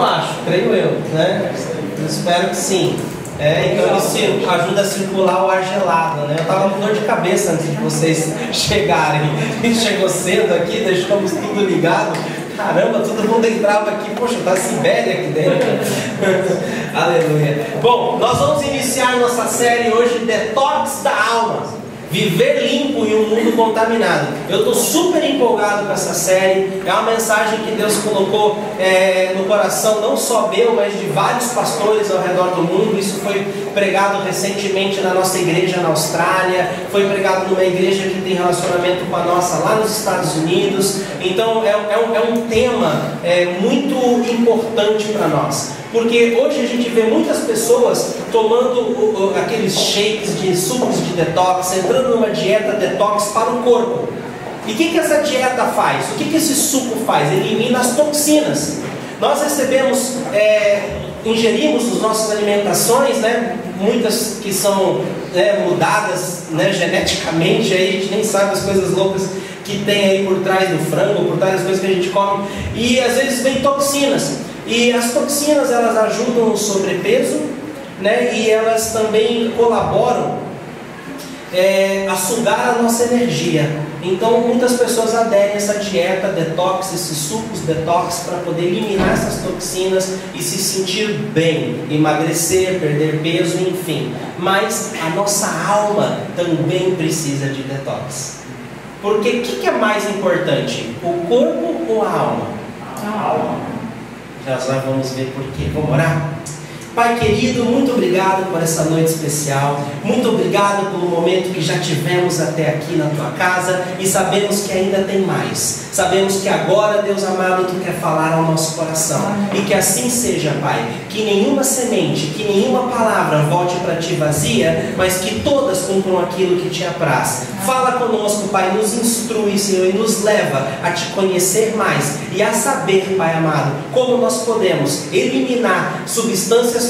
Eu acho, creio eu, né? Eu espero que sim. Então isso ajuda a circular o ar gelado, né? Eu estava com dor de cabeça antes de vocês chegarem. Chegou cedo aqui, deixamos tudo ligado. Caramba, todo mundo entrava aqui, poxa, tá Sibéria aqui dentro. Aleluia. Bom, nós vamos iniciar nossa série hoje, Detox da Alma. Viver limpo em um mundo contaminado. Eu estou super empolgado com essa série. É uma mensagem que Deus colocou no coração, não só meu, mas de vários pastores ao redor do mundo. Isso foi pregado recentemente na nossa igreja na Austrália. Foi pregado numa igreja que tem relacionamento com a nossa lá nos Estados Unidos. Então é um tema muito importante para nós. Porque hoje a gente vê muitas pessoas tomando aqueles shakes de sucos de detox, entrando numa dieta detox para o corpo. E o que essa dieta faz? O que esse suco faz? Elimina as toxinas. Nós recebemos, ingerimos as nossas alimentações, né? Muitas que são mudadas, né, geneticamente, aí a gente nem sabe as coisas loucas que tem aí por trás do frango, por trás das coisas que a gente come. E às vezes vem toxinas. E as toxinas, elas ajudam no sobrepeso, né? E elas também colaboram a sugar a nossa energia. Então muitas pessoas aderem a essa dieta detox, esses sucos detox, para poder eliminar essas toxinas e se sentir bem, emagrecer, perder peso, enfim. Mas a nossa alma também precisa de detox. Porque o que é mais importante? O corpo ou a alma? A alma. Já vamos ver por quê. Vamos orar? Pai querido, muito obrigado por essa noite especial. Muito obrigado pelo momento que já tivemos até aqui na tua casa. E sabemos que ainda tem mais. Sabemos que agora, Deus amado, tu quer falar ao nosso coração. E que assim seja, Pai. Que nenhuma semente, que nenhuma palavra volte para ti vazia, mas que todas cumpram aquilo que te apraz. Fala conosco, Pai, nos instrui, Senhor, e nos leva a te conhecer mais e a saber, Pai amado, como nós podemos eliminar substâncias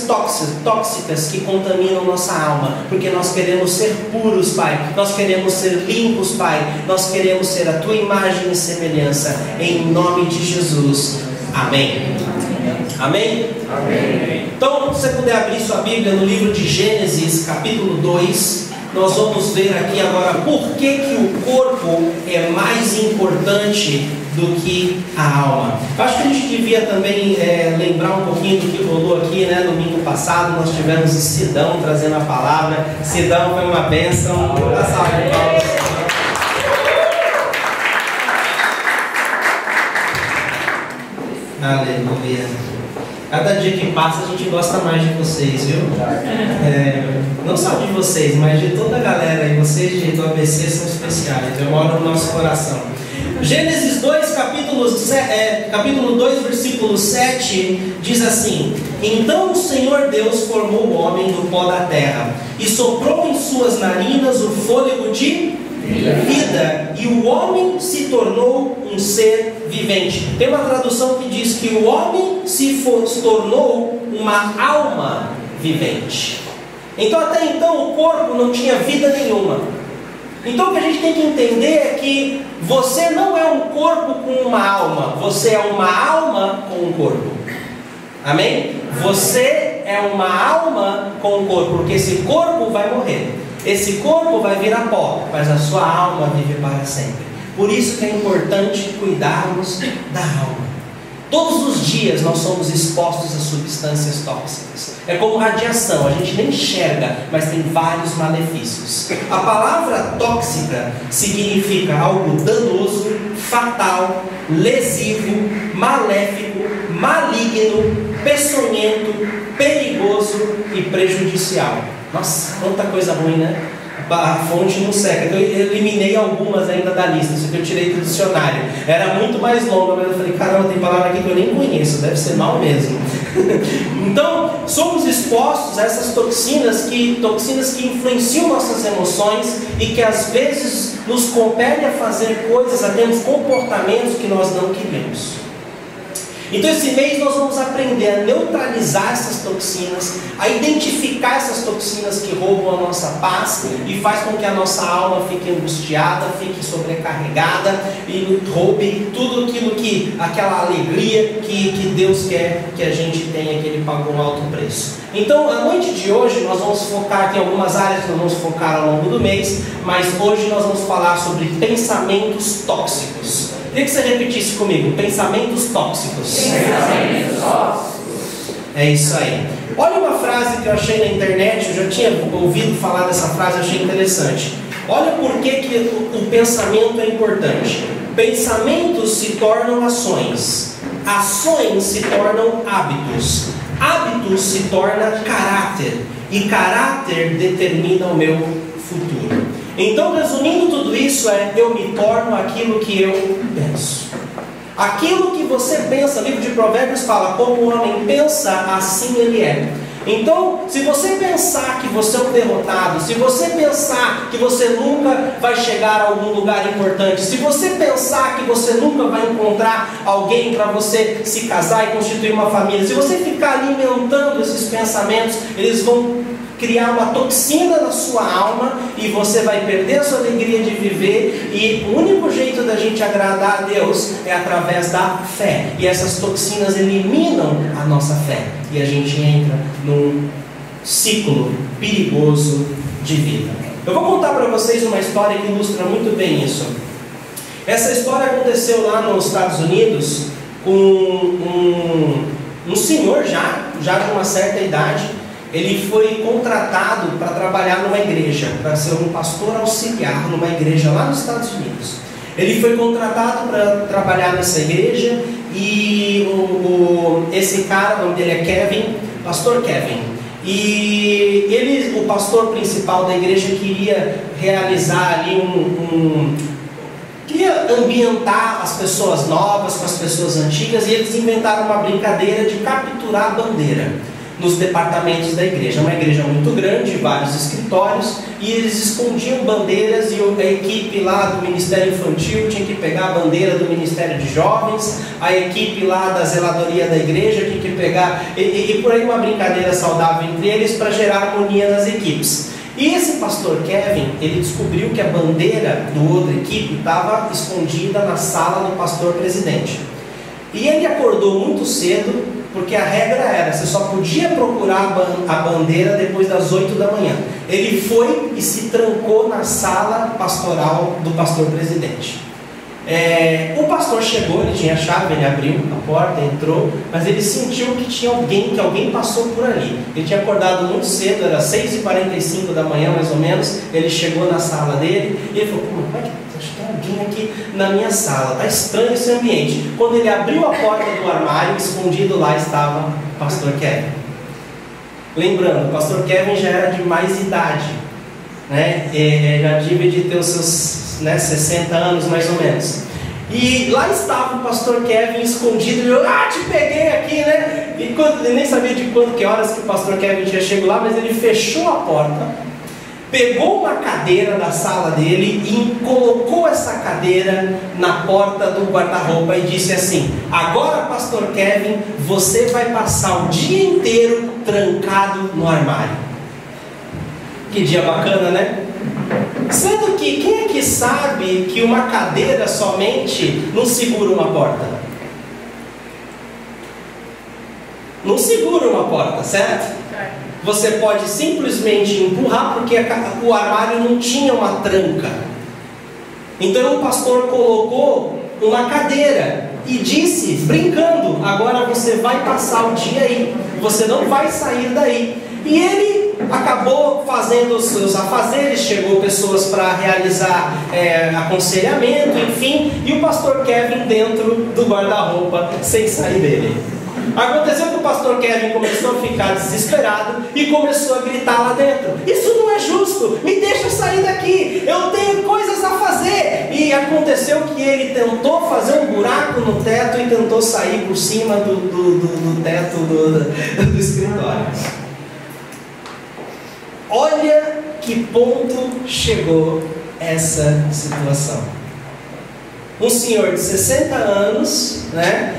tóxicas que contaminam nossa alma, porque nós queremos ser puros, Pai, nós queremos ser limpos, Pai, nós queremos ser a tua imagem e semelhança, em nome de Jesus. Amém. Amém? Amém. Então, se você puder abrir sua Bíblia no livro de Gênesis, capítulo 2, nós vamos ver aqui agora por que o corpo é mais importante do que a alma. Acho que a gente devia também lembrar um pouquinho do que rolou aqui, né? Domingo passado nós tivemos o Sidão trazendo a palavra. Sidão foi uma bênção. Uma salva de palmas. Aleluia. Cada dia que passa a gente gosta mais de vocês, viu? Não só de vocês, mas de toda a galera. E vocês do ABC são especiais. Eu moro no nosso coração. Gênesis 2, capítulo 2, versículo 7, diz assim: Então o Senhor Deus formou o homem do pó da terra e soprou em suas narinas o fôlego de vida, e o homem se tornou um ser vivente. Tem uma tradução que diz que o homem se tornou uma alma vivente. Então até então o corpo não tinha vida nenhuma. Então o que a gente tem que entender é que você não é um corpo com uma alma, você é uma alma com um corpo. Amém? Você é uma alma com um corpo, porque esse corpo vai morrer. Esse corpo vai virar pó, mas a sua alma vive para sempre. Por isso que é importante cuidarmos da alma. Todos os dias nós somos expostos a substâncias tóxicas. É como radiação, a gente nem enxerga, mas tem vários malefícios. A palavra tóxica significa algo danoso, fatal, lesivo, maléfico, maligno, peçonhento, perigoso e prejudicial. Nossa, quanta coisa ruim, né? A fonte não seca. Então eu eliminei algumas ainda da lista. Isso que eu tirei do dicionário. Era muito mais longa, mas eu falei, caramba, tem palavra aqui que eu nem conheço. Deve ser mal mesmo. Então, somos expostos a essas toxinas que influenciam nossas emoções e que às vezes nos compelem a fazer coisas, a termos comportamentos que nós não queremos. Então esse mês nós vamos aprender a neutralizar analisar essas toxinas, a identificar essas toxinas que roubam a nossa paz e faz com que a nossa alma fique angustiada, fique sobrecarregada e roube tudo aquilo que, aquela alegria que Deus quer que a gente tenha, que Ele pagou um alto preço. Então, a noite de hoje nós vamos focar aqui em algumas áreas que nós vamos focar ao longo do mês, mas hoje nós vamos falar sobre pensamentos tóxicos. Queria que você repetisse comigo: pensamentos tóxicos. Pensamentos tóxicos. É isso aí. Olha uma frase que eu achei na internet, eu já tinha ouvido falar dessa frase, achei interessante. Olha por que o pensamento é importante. Pensamentos se tornam ações, ações se tornam hábitos, hábitos se torna caráter, e caráter determina o meu futuro. Então, resumindo tudo isso, eu me torno aquilo que eu penso. Aquilo que você pensa, o livro de Provérbios fala: como o homem pensa, assim ele é. Então, se você pensar que você é um derrotado, se você pensar que você nunca vai chegar a algum lugar importante, se você pensar que você nunca vai encontrar alguém para você se casar e constituir uma família, se você ficar alimentando esses pensamentos, eles vão criar uma toxina na sua alma e você vai perder a sua alegria de viver. E o único jeito da gente agradar a Deus é através da fé, e essas toxinas eliminam a nossa fé e a gente entra num ciclo perigoso de vida. Eu vou contar para vocês uma história que ilustra muito bem isso. Essa história aconteceu lá nos Estados Unidos com um senhor já de uma certa idade. Ele foi contratado para trabalhar numa igreja, para ser um pastor auxiliar numa igreja lá nos Estados Unidos. Ele foi contratado para trabalhar nessa igreja e esse cara, o nome dele é Kevin, pastor Kevin. E o pastor principal da igreja queria realizar ali queria ambientar as pessoas novas com as pessoas antigas, e eles inventaram uma brincadeira de capturar a bandeira nos departamentos da igreja. Uma igreja muito grande, vários escritórios, e eles escondiam bandeiras, e a equipe lá do Ministério Infantil tinha que pegar a bandeira do Ministério de Jovens, a equipe lá da zeladoria da igreja tinha que pegar, e por aí uma brincadeira saudável entre eles para gerar harmonia nas equipes. E esse pastor Kevin, ele descobriu que a bandeira do outra equipe estava escondida na sala do pastor presidente. E ele acordou muito cedo, porque a regra era: você só podia procurar a bandeira depois das 8 da manhã. Ele foi e se trancou na sala pastoral do pastor presidente. O pastor chegou, ele tinha a chave, ele abriu a porta, entrou, mas ele sentiu que tinha que alguém passou por ali. Ele tinha acordado muito cedo, era 6h45 da manhã mais ou menos. Ele chegou na sala dele e ele falou: como é que tem alguém aqui na minha sala? Está estranho esse ambiente. Quando ele abriu a porta do armário, escondido lá estava o pastor Kevin. Lembrando, o pastor Kevin já era de mais idade, né? Já devia de ter os seus 60 anos mais ou menos. E lá estava o pastor Kevin escondido. E eu, te peguei aqui, né? E ele nem sabia de que horas que o pastor Kevin tinha chegado lá, mas ele fechou a porta, pegou uma cadeira da sala dele e colocou essa cadeira na porta do guarda-roupa e disse assim: agora, pastor Kevin, você vai passar o dia inteiro trancado no armário. Que dia bacana, né? Sendo que quem é que sabe que uma cadeira somente não segura uma porta? Não segura uma porta, certo? Você pode simplesmente empurrar, porque o armário não tinha uma tranca. Então o pastor colocou uma cadeira e disse, brincando: agora você vai passar o dia aí, você não vai sair daí. E ele acabou fazendo os seus afazeres, chegou pessoas para realizar aconselhamento, enfim, e o pastor Kevin dentro do guarda-roupa, sem sair dele. Aconteceu que o pastor Kevin começou a ficar desesperado e começou a gritar lá dentro: isso não é justo, me deixa sair daqui, eu tenho coisas a fazer. E aconteceu que ele tentou fazer um buraco no teto e tentou sair por cima do teto do escritório. Olha que ponto chegou essa situação. Um senhor de 60 anos, né,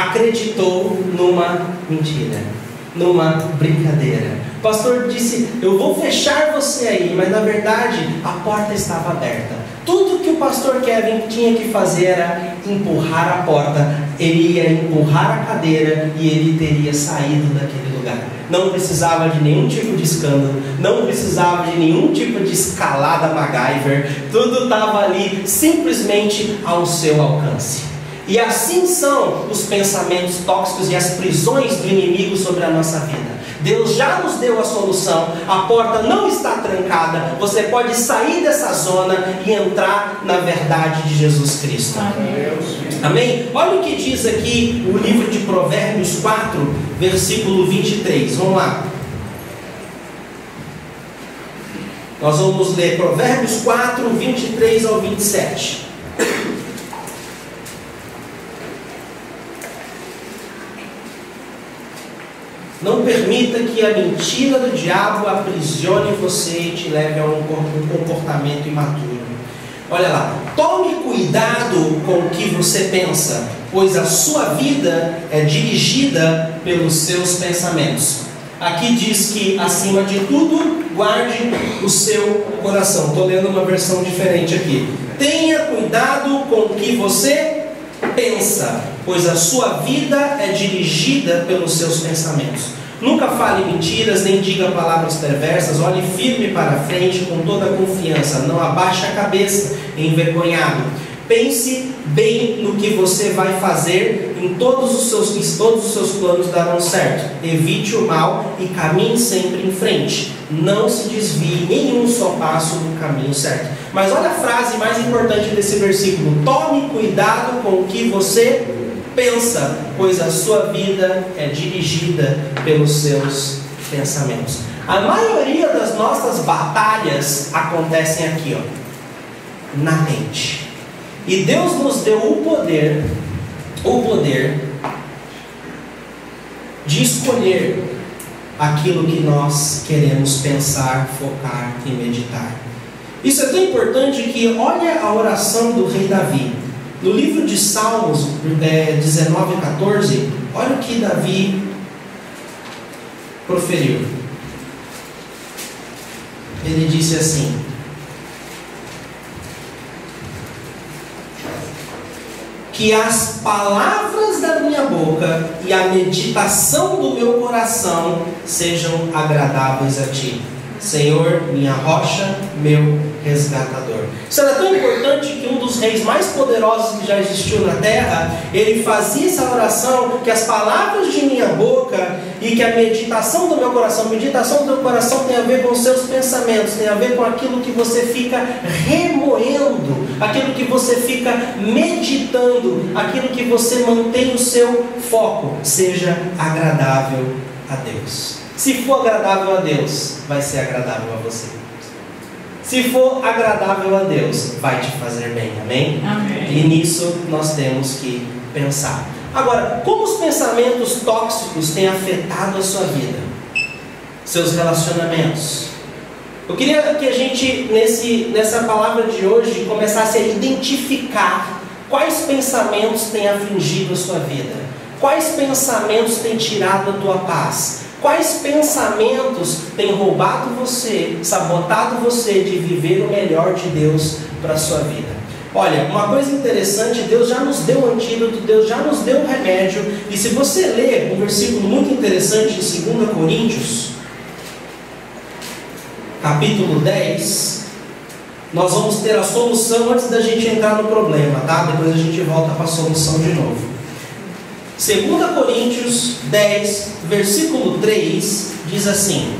acreditou numa mentira, numa brincadeira. O pastor disse: eu vou fechar você aí, mas na verdade a porta estava aberta. Tudo que o pastor Kevin tinha que fazer era empurrar a porta. Ele ia empurrar a cadeira e ele teria saído daquele lugar. Não precisava de nenhum tipo de escândalo, não precisava de nenhum tipo de escalada MacGyver. Tudo estava ali simplesmente ao seu alcance. E assim são os pensamentos tóxicos e as prisões do inimigo sobre a nossa vida. Deus já nos deu a solução, a porta não está trancada, você pode sair dessa zona e entrar na verdade de Jesus Cristo. Amém? Olha o que diz aqui o livro de Provérbios 4, versículo 23. Vamos lá. Nós vamos ler Provérbios 4, 23 ao 27. Não permita que a mentira do diabo aprisione você e te leve a um comportamento imaturo. Olha lá. Tome cuidado com o que você pensa, pois a sua vida é dirigida pelos seus pensamentos. Aqui diz que, acima de tudo, guarde o seu coração. Estou lendo uma versão diferente aqui. Tenha cuidado com o que você pensa, pois a sua vida é dirigida pelos seus pensamentos. Nunca fale mentiras, nem diga palavras perversas. Olhe firme para a frente com toda a confiança. Não abaixe a cabeça envergonhado. Pense bem no que você vai fazer, em todos os seus planos darão certo. Evite o mal e caminhe sempre em frente. Não se desvie nenhum só passo do caminho certo. Mas olha a frase mais importante desse versículo: tome cuidado com o que você pensa, pois a sua vida é dirigida pelos seus pensamentos. A maioria das nossas batalhas acontecem aqui, ó, na mente. E Deus nos deu o poder de escolher aquilo que nós queremos pensar, focar e meditar. Isso é tão importante que olha a oração do rei Davi. No livro de Salmos 19:14, olha o que Davi proferiu. Ele disse assim: que as palavras da minha boca e a meditação do meu coração sejam agradáveis a ti, Senhor, minha rocha, meu resgatador. Isso era tão importante que um dos reis mais poderosos que já existiu na terra, ele fazia essa oração, que as palavras de minha boca e que a meditação do meu coração, a meditação do meu coração tem a ver com os seus pensamentos, tem a ver com aquilo que você fica remoendo, aquilo que você fica meditando, aquilo que você mantém o seu foco, seja agradável a Deus. Se for agradável a Deus, vai ser agradável a você. Se for agradável a Deus, vai te fazer bem, amém? Amém. E nisso nós temos que pensar. Agora, como os pensamentos tóxicos têm afetado a sua vida? Seus relacionamentos. Eu queria que a gente, nessa palavra de hoje, começasse a identificar quais pensamentos têm afligido a sua vida. Quais pensamentos têm tirado a tua paz. Quais pensamentos têm roubado você, sabotado você de viver o melhor de Deus para a sua vida? Olha, uma coisa interessante, Deus já nos deu o antídoto, Deus já nos deu o remédio. E se você ler um versículo muito interessante em 2 Coríntios, capítulo 10, nós vamos ter a solução antes da gente entrar no problema, tá? Depois a gente volta para a solução de novo. 2 Coríntios 10, versículo 3, diz assim: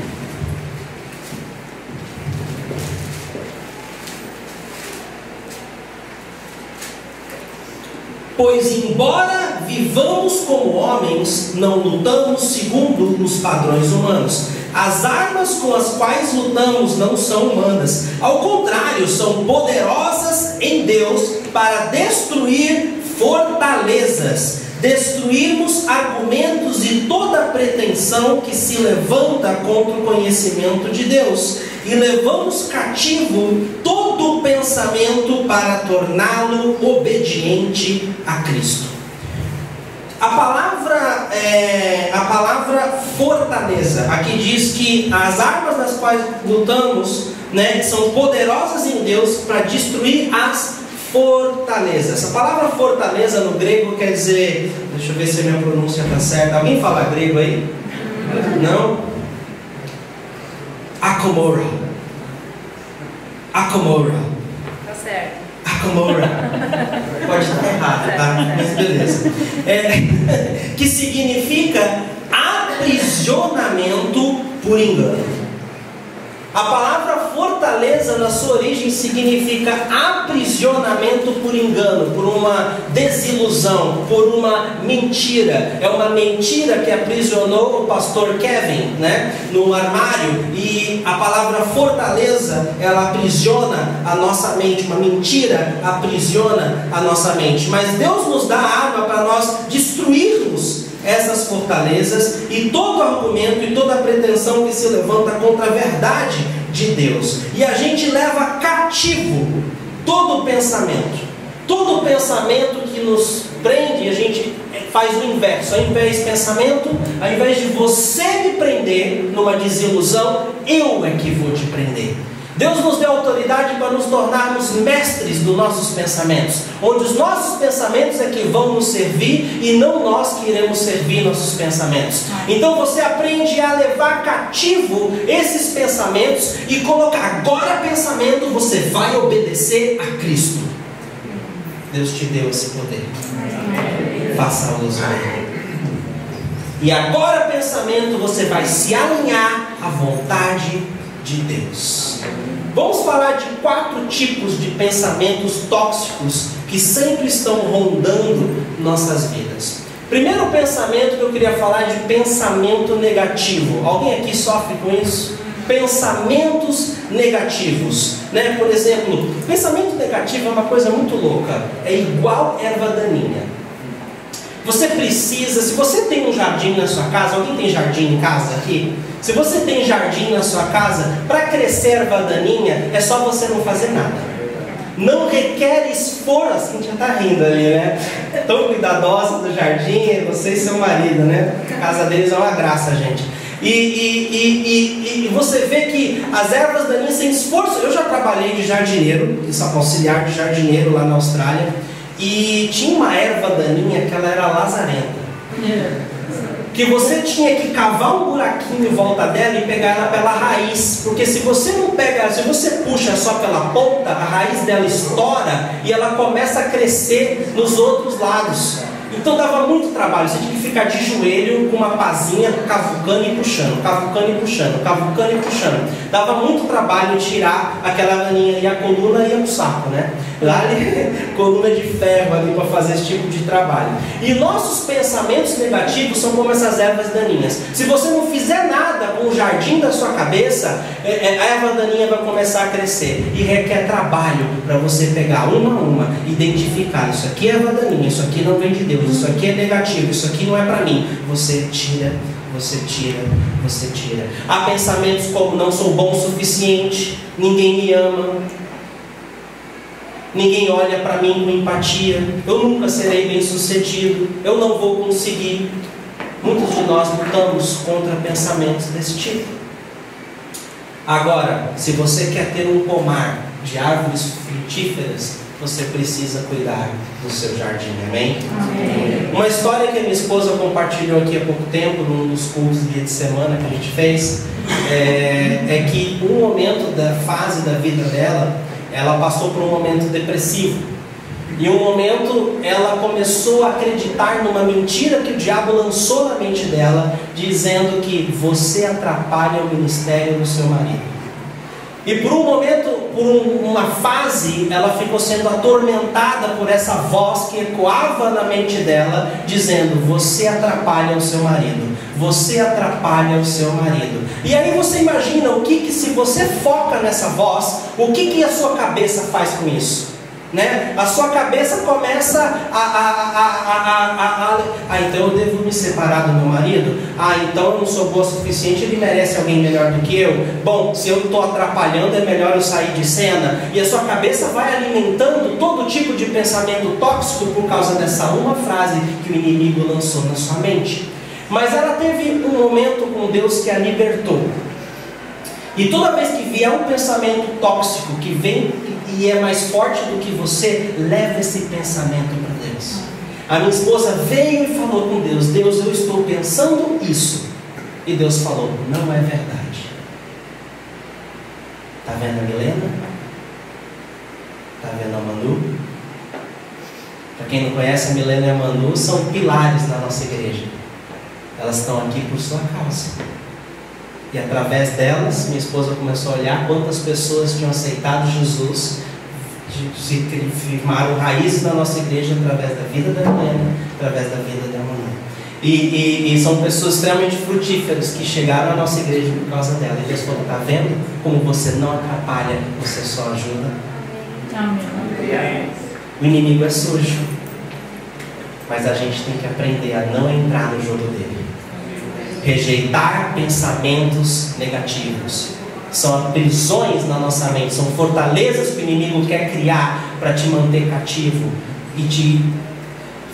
pois embora vivamos como homens, não lutamos segundo os padrões humanos. As armas com as quais lutamos não são humanas. Ao contrário, são poderosas em Deus para destruir fortalezas, destruirmos argumentos e toda pretensão que se levanta contra o conhecimento de Deus, e levamos cativo todo pensamento para torná-lo obediente a Cristo. A palavra fortaleza, aqui diz que as armas nas quais lutamos, né, são poderosas em Deus para destruir as fortalezas. Essa palavra fortaleza no grego quer dizer, deixa eu ver se a minha pronúncia está certa. Alguém fala grego aí? Não? Akomora. Tá certo. Akomora. Pode estar errado, tá? Mas beleza. Que significa aprisionamento por engano. A palavra fortaleza na sua origem significa aprisionamento por engano, por uma desilusão, por uma mentira. É uma mentira que aprisionou o pastor Kevin, né, no armário. E a palavra fortaleza, ela aprisiona a nossa mente. Uma mentira aprisiona a nossa mente. Mas Deus nos dá a arma para nós destruirmos essas fortalezas e todo argumento e toda pretensão que se levanta contra a verdade de Deus. E a gente leva cativo todo pensamento que nos prende. A gente faz o inverso. Ao invés de pensamento, ao invés de você me prender numa desilusão, eu é que vou te prender. Deus nos deu autoridade para nos tornarmos mestres dos nossos pensamentos, onde os nossos pensamentos é que vão nos servir e não nós que iremos servir nossos pensamentos. Então você aprende a levar cativo esses pensamentos e colocar: agora pensamento, você vai obedecer a Cristo. Deus te deu esse poder. Faça uso dele. E agora pensamento, você vai se alinhar à vontade de Deus. Vamos falar de 4 tipos de pensamentos tóxicos que sempre estão rondando nossas vidas. Primeiro pensamento que eu queria falar é de pensamento negativo. Alguém aqui sofre com isso? Pensamentos negativos, né? Por exemplo, pensamento negativo é uma coisa muito louca. É igual erva daninha. Você precisa, se você tem um jardim na sua casa, alguém tem jardim em casa aqui? Se você tem jardim na sua casa, para crescer erva daninha, é só você não fazer nada. Não requer esforço. Assim, já está rindo ali, né? Tão cuidadosa do jardim, é você e seu marido, né? A casa deles é uma graça, gente. E você vê que as ervas daninhas sem esforço. Eu já trabalhei de jardineiro, auxiliar de jardineiro lá na Austrália. E tinha uma erva daninha que ela era lazarenta. Que você tinha que cavar um buraquinho em volta dela e pegar ela pela raiz. Porque se você não pega, se você puxa só pela ponta, a raiz dela estoura e ela começa a crescer nos outros lados. Então dava muito trabalho, você tinha que ficar de joelho com uma pazinha, cavucando e puxando, cavucando e puxando, cavucando e puxando. Dava muito trabalho tirar aquela daninha e a coluna ia pro saco, né? Lá ali, coluna de ferro ali para fazer esse tipo de trabalho. E nossos pensamentos negativos são como essas ervas daninhas. Se você não fizer nada com o jardim da sua cabeça, a erva daninha vai começar a crescer. E requer trabalho para você pegar uma a uma, identificar: isso aqui é erva daninha, isso aqui não vem de Deus, isso aqui é negativo, isso aqui não é para mim. Você tira, você tira, você tira. Há pensamentos como: não sou bom o suficiente, ninguém me ama, ninguém olha para mim com empatia, eu nunca serei bem sucedido, eu não vou conseguir. Muitos de nós lutamos contra pensamentos desse tipo. Agora, se você quer ter um pomar de árvores frutíferas, você precisa cuidar do seu jardim, amém? Amém. Uma história que a minha esposa compartilhou aqui há pouco tempo, num dos cultos de dia de semana que a gente fez, é que um momento da fase da vida dela, ela passou por um momento depressivo. E um momento ela começou a acreditar numa mentira que o diabo lançou na mente dela, dizendo que você atrapalha o ministério do seu marido. E por um momento, por uma fase, ela ficou sendo atormentada por essa voz que ecoava na mente dela, dizendo: você atrapalha o seu marido, você atrapalha o seu marido. E aí você imagina o que se você foca nessa voz, o que a sua cabeça faz com isso? né? A sua cabeça começa então eu devo me separar do meu marido? Então eu não sou boa o suficiente, ele merece alguém melhor do que eu? Bom, se eu estou atrapalhando, é melhor eu sair de cena. E a sua cabeça vai alimentando todo tipo de pensamento tóxico por causa dessa uma frase que o inimigo lançou na sua mente. Mas ela teve um momento com Deus que a libertou. E toda vez que vier um pensamento tóxico que vem e é mais forte do que você, leva esse pensamento para Deus. A minha esposa veio e falou com Deus: Deus, eu estou pensando isso. E Deus falou: não é verdade. Está vendo a Milena? Está vendo a Manu? Para quem não conhece, a Milena e a Manu são pilares na nossa igreja. Elas estão aqui por sua causa. E através delas, minha esposa começou a olhar quantas pessoas tinham aceitado Jesus, se firmaram raízes na nossa igreja através da vida da Helena, através da vida da Manu. E são pessoas extremamente frutíferas que chegaram à nossa igreja por causa dela. E Deus falou: está vendo como você não atrapalha, você só ajuda? Amém. O inimigo é sujo, mas a gente tem que aprender a não entrar no jogo dele. Rejeitar pensamentos negativos. São prisões na nossa mente, são fortalezas que o inimigo quer criar para te manter cativo e te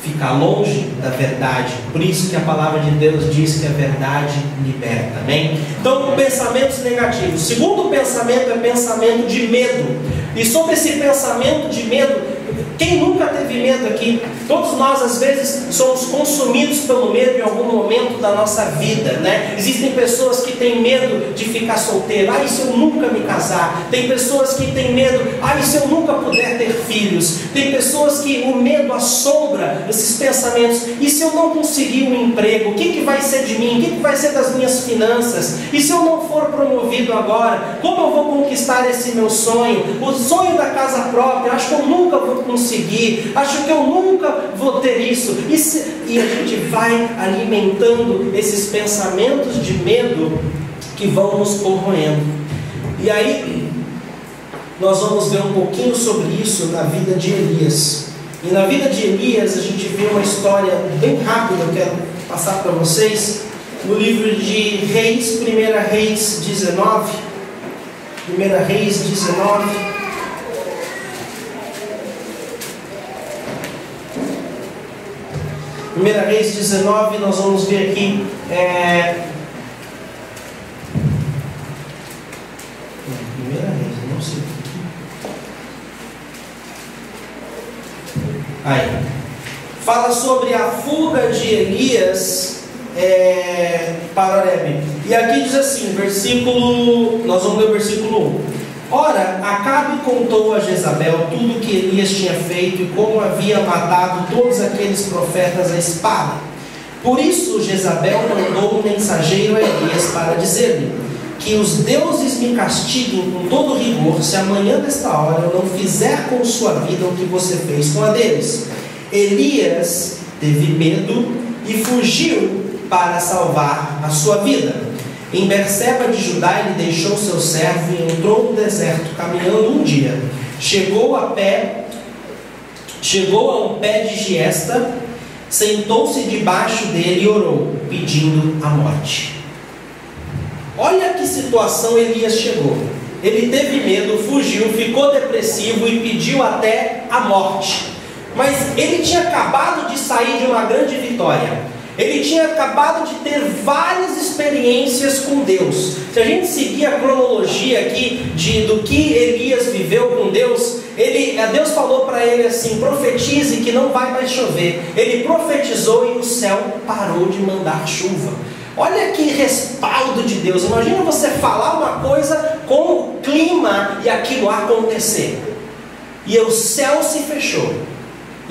ficar longe da verdade. Por isso que a palavra de Deus diz que a verdade liberta, amém? Então, pensamentos negativos. O segundo pensamento é pensamento de medo. E sobre esse pensamento de medo, quem nunca teve medo aqui? Todos nós às vezes somos consumidos pelo medo em algum momento da nossa vida, né? Existem pessoas que têm medo de ficar solteiro. E se eu nunca me casar? Tem pessoas que têm medo. E se eu nunca puder ter filhos? Tem pessoas que o medo assombra esses pensamentos. E se eu não conseguir um emprego? O que vai ser de mim? O que vai ser das minhas finanças? E se eu não for promovido agora? Como eu vou conquistar esse meu sonho? O sonho da casa própria, acho que eu nunca vou conseguir, acho que eu nunca vou ter isso. E a gente vai alimentando esses pensamentos de medo que vão nos corroendo. E aí nós vamos ver um pouquinho sobre isso na vida de Elias. E na vida de Elias a gente vê uma história bem rápida, eu quero passar para vocês, no livro de Reis, 1 Reis 19. 1 Reis 19. Primeira Reis 19, nós vamos ver aqui. Primeira Reis, eu não sei. Aí. Fala sobre a fuga de Elias para Horebe. E aqui diz assim, nós vamos ler o versículo 1. Ora, Acabe contou a Jezabel tudo o que Elias tinha feito e como havia matado todos aqueles profetas à espada. Por isso Jezabel mandou um mensageiro a Elias para dizer-lhe: que os deuses me castiguem com todo rigor, se amanhã desta hora eu não fizer com sua vida o que você fez com a deles. Elias teve medo e fugiu para salvar a sua vida. Em Berseba de Judá ele deixou seu servo e entrou no deserto, caminhando um dia. Chegou a um pé de giesta, sentou-se debaixo dele e orou, pedindo a morte. Olha que situação Elias chegou. Ele teve medo, fugiu, ficou depressivo e pediu até a morte. Mas ele tinha acabado de sair de uma grande vitória. Ele tinha acabado de ter várias experiências com Deus. Se a gente seguir a cronologia aqui do que Elias viveu com Deus, Deus falou para ele assim: profetize que não vai mais chover. Ele profetizou e o céu parou de mandar chuva. Olha que respaldo de Deus. Imagina você falar uma coisa com o clima e aquilo acontecer. E o céu se fechou.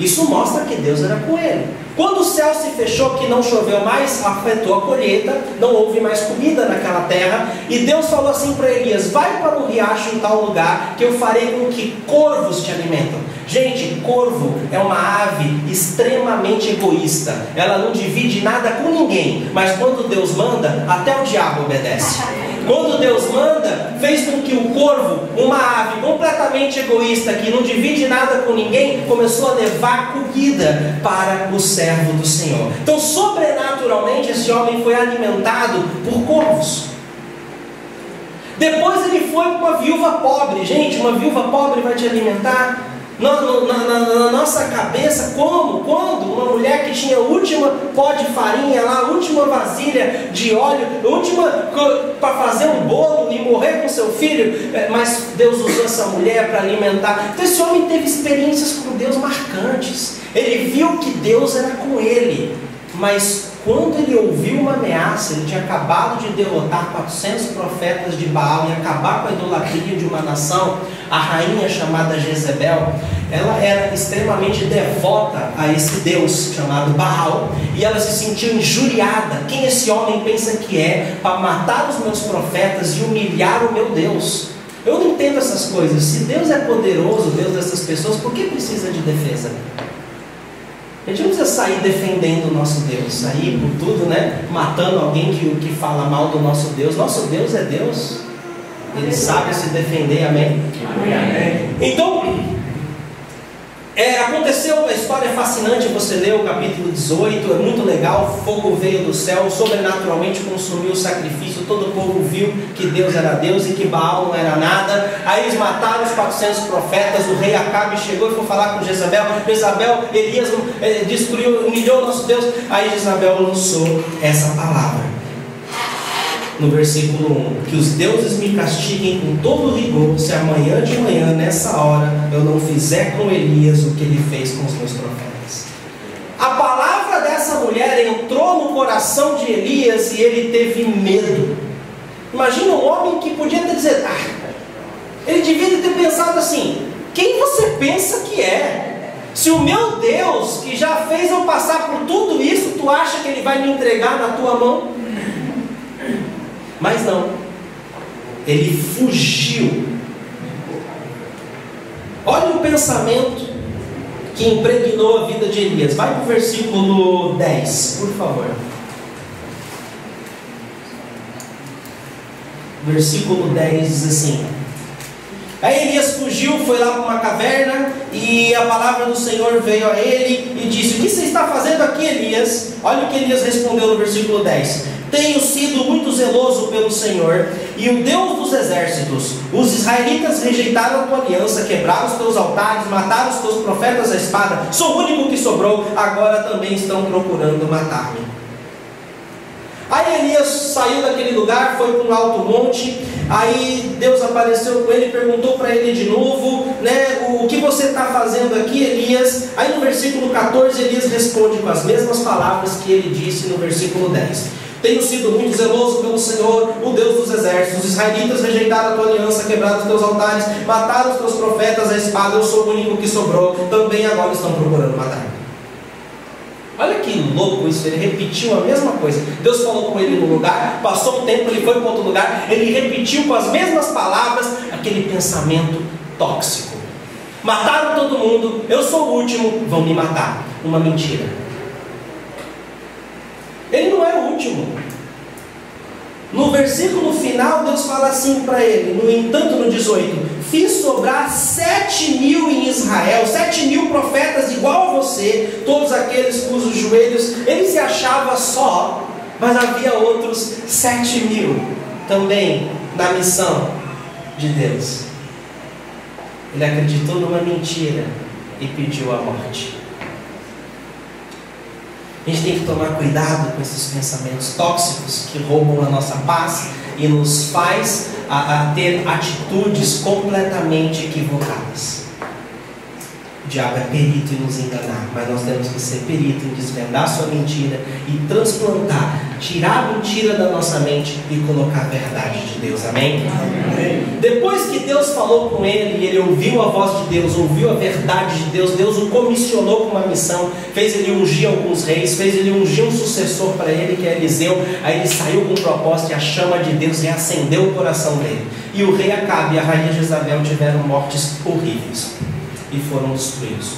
Isso mostra que Deus era com ele. Quando o céu se fechou, que não choveu mais, afetou a colheita, não houve mais comida naquela terra. E Deus falou assim para Elias: vai para o riacho em tal lugar, que eu farei com que corvos te alimentam. Gente, corvo é uma ave extremamente egoísta. Ela não divide nada com ninguém, mas quando Deus manda, até o diabo obedece. Quando Deus manda, fez com que o corvo, uma ave completamente egoísta, que não divide nada com ninguém, começou a levar comida para o servo do Senhor. Então, sobrenaturalmente, esse homem foi alimentado por corvos. Depois ele foi para uma viúva pobre. Gente, uma viúva pobre vai te alimentar? Na nossa cabeça, como? Quando? Uma mulher que tinha a última pó de farinha lá, a última vasilha de óleo, a última para fazer um bolo e morrer com seu filho, mas Deus usou essa mulher para alimentar. Então esse homem teve experiências com Deus marcantes. Ele viu que Deus era com ele, mas quando ele ouviu uma ameaça, ele tinha acabado de derrotar 400 profetas de Baal e acabar com a idolatria de uma nação. A rainha chamada Jezebel, ela era extremamente devota a esse Deus chamado Baal, e ela se sentiu injuriada. Quem esse homem pensa que é para matar os meus profetas e humilhar o meu Deus? Eu não entendo essas coisas. Se Deus é poderoso, Deus dessas pessoas, por que precisa de defesa? A gente não precisa sair defendendo o nosso Deus, sair por tudo, né? Matando alguém que fala mal do nosso Deus. Nosso Deus é Deus. Ele sabe se defender, amém? Amém. Então, aconteceu, a história é fascinante, você lê o capítulo 18, é muito legal. Fogo veio do céu, sobrenaturalmente consumiu o sacrifício. Todo o povo viu que Deus era Deus e que Baal não era nada. Aí eles mataram os 400 profetas. O rei Acabe chegou e foi falar com Jezabel. Elias destruiu, humilhou o nosso Deus. Aí Jezabel lançou essa palavra no versículo 1: que os deuses me castiguem com todo rigor, se amanhã de manhã, nessa hora, eu não fizer com Elias o que ele fez com os meus profetas. A palavra dessa mulher entrou no coração de Elias e ele teve medo. Imagina um homem que podia ter dito, ele devia ter pensado assim: quem você pensa que é? Se o meu Deus, que já fez eu passar por tudo isso, tu acha que ele vai me entregar na tua mão? Mas não, ele fugiu. Olha o pensamento que impregnou a vida de Elias. Vai para o versículo 10, por favor. Versículo 10 diz assim: aí Elias fugiu, foi lá para uma caverna, e a palavra do Senhor veio a ele e disse: o que você está fazendo aqui, Elias? Olha o que Elias respondeu no versículo 10: tenho sido muito zeloso pelo Senhor e o Deus dos exércitos. Os israelitas rejeitaram a tua aliança, quebraram os teus altares, mataram os teus profetas à espada. Sou o único que sobrou, agora também estão procurando matar-me. Aí Elias saiu daquele lugar, foi para um alto monte. Aí Deus apareceu com ele e perguntou para ele de novo, né, o que você está fazendo aqui, Elias? Aí no versículo 14 Elias responde com as mesmas palavras que ele disse no versículo 10. Tenho sido muito zeloso pelo Senhor, o Deus dos exércitos. Os israelitas rejeitaram a tua aliança, quebraram os teus altares, mataram os teus profetas à espada. Eu sou o único que sobrou, também agora estão procurando matar-me. Olha que louco isso, ele repetiu a mesma coisa. Deus falou com ele no lugar, passou um tempo, ele foi para outro lugar, ele repetiu com as mesmas palavras aquele pensamento tóxico. Mataram todo mundo, eu sou o último, vão me matar. Uma mentira. Ele não é o último. No versículo final, Deus fala assim para ele, no entanto, no 18: fiz sobrar 7.000 em Israel, 7.000 profetas igual a você, todos aqueles cujos joelhos ele se achava só, mas havia outros 7.000 também na missão de Deus. Ele acreditou numa mentira e pediu a morte. A gente tem que tomar cuidado com esses pensamentos tóxicos que roubam a nossa paz e nos faz a ter atitudes completamente equivocadas. O diabo é perito em nos enganar, mas nós temos que ser perito em desvendar sua mentira e transplantar, tirar a mentira da nossa mente e colocar a verdade de Deus, amém? Amém. Depois que Deus falou com ele e ele ouviu a voz de Deus, ouviu a verdade de Deus, Deus o comissionou com uma missão, fez ele ungir alguns reis, fez ele ungir um sucessor para ele, que é Eliseu. Aí ele saiu com um propósito e a chama de Deus reacendeu o coração dele. E o rei Acabe e a rainha Jezabel tiveram mortes horríveis e foram destruídos.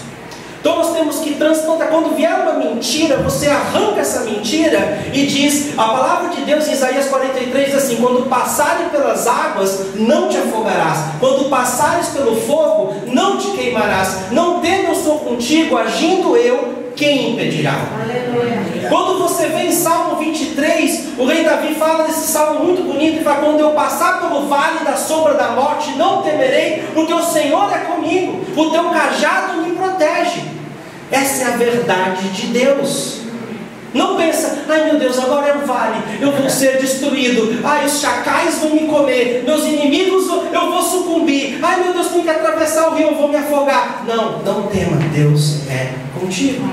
Então nós temos que transplantar. Quando vier uma mentira, você arranca essa mentira e diz, a palavra de Deus em Isaías 43 diz assim: quando passares pelas águas, não te afogarás. Quando passares pelo fogo, não te queimarás. Não temo, eu sou contigo, agindo eu, quem impedirá? Aleluia. Quando você vê em Salmo 23, o rei Davi fala desse salmo muito bonito, e fala: quando eu passar pelo vale da sombra da morte, não temerei, porque o Senhor é comigo, o teu cajado me protege. Essa é a verdade de Deus. Não pensa, ai meu Deus, agora é o vale, eu vou ser destruído, ai os chacais vão me comer, meus inimigos, eu vou sucumbir, ai meu Deus, tenho que atravessar o rio, eu vou me afogar. Não, não tema, Deus é contigo.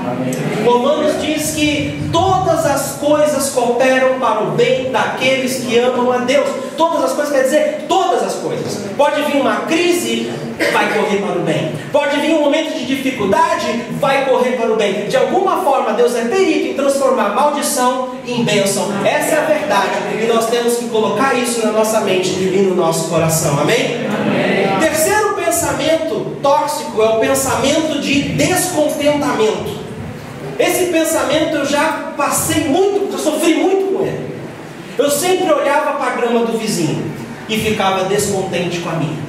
Romanos diz que todas as coisas cooperam para o bem daqueles que amam a Deus. Todas as coisas quer dizer todas as coisas. Pode vir uma crise, vai correr para o bem. Pode vir um momento de dificuldade, vai correr para o bem. De alguma forma Deus é perito em transformar maldição em bênção. Essa é a verdade, e nós temos que colocar isso na nossa mente e no nosso coração. Amém? Amém. Terceiro pensamento tóxico é o pensamento de descontentamento. Esse pensamento eu já passei muito, eu sofri muito com ele. Eu sempre olhava para a grama do vizinho e ficava descontente com a minha.